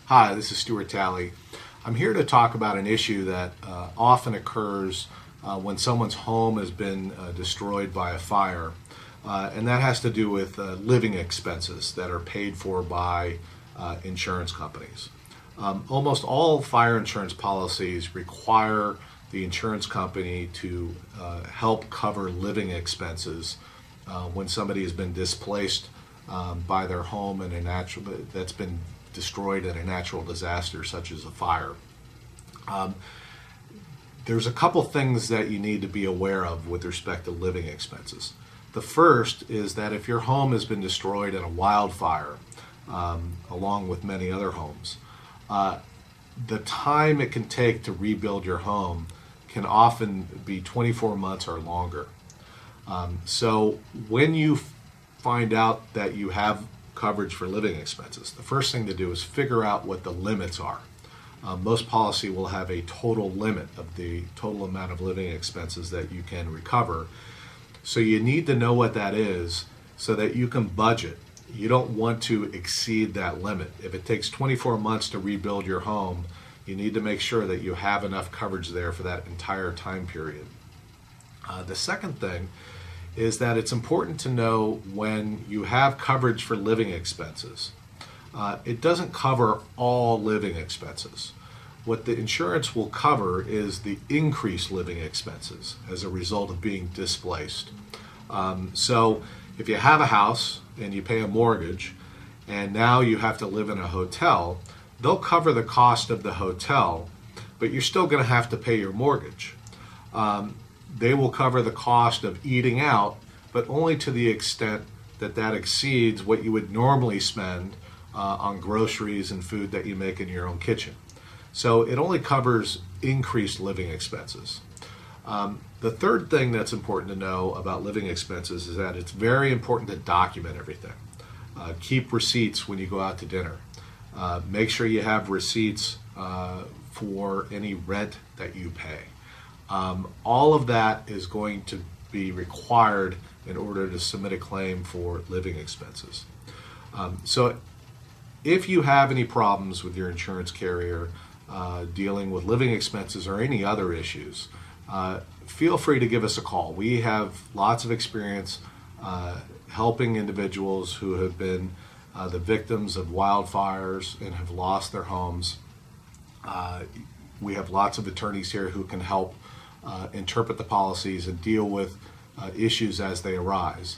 Hi, this is Stuart Talley. I'm here to talk about an issue that often occurs when someone's home has been destroyed by a fire, and that has to do with living expenses that are paid for by insurance companies. Almost all fire insurance policies require the insurance company to help cover living expenses when somebody has been displaced by their home in that's been destroyed in a natural disaster such as a fire. There's a couple things that you need to be aware of with respect to living expenses. The first is that if your home has been destroyed in a wildfire, along with many other homes, the time it can take to rebuild your home can often be 24 months or longer. So when you find out that you have coverage for living expenses, the first thing to do is figure out what the limits are. Most policy will have a total limit of the total amount of living expenses that you can recover. So you need to know what that is so that you can budget. You don't want to exceed that limit. If it takes 24 months to rebuild your home, you need to make sure that you have enough coverage there for that entire time period. The second thing is that it's important to know when you have coverage for living expenses. It doesn't cover all living expenses. What the insurance will cover is the increased living expenses as a result of being displaced. So if you have a house and you pay a mortgage and now you have to live in a hotel, they'll cover the cost of the hotel, but you're still going to have to pay your mortgage. They will cover the cost of eating out, but only to the extent that that exceeds what you would normally spend on groceries and food that you make in your own kitchen. So it only covers increased living expenses. The third thing that's important to know about living expenses is that it's very important to document everything. Keep receipts when you go out to dinner. Make sure you have receipts for any rent that you pay. All of that is going to be required in order to submit a claim for living expenses. So if you have any problems with your insurance carrier dealing with living expenses or any other issues, feel free to give us a call. We have lots of experience helping individuals who have been the victims of wildfires and have lost their homes. We have lots of attorneys here who can help interpret the policies and deal with issues as they arise.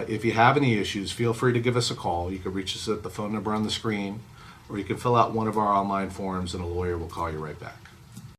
If you have any issues, feel free to give us a call. You can reach us at the phone number on the screen, or you can fill out one of our online forms and a lawyer will call you right back.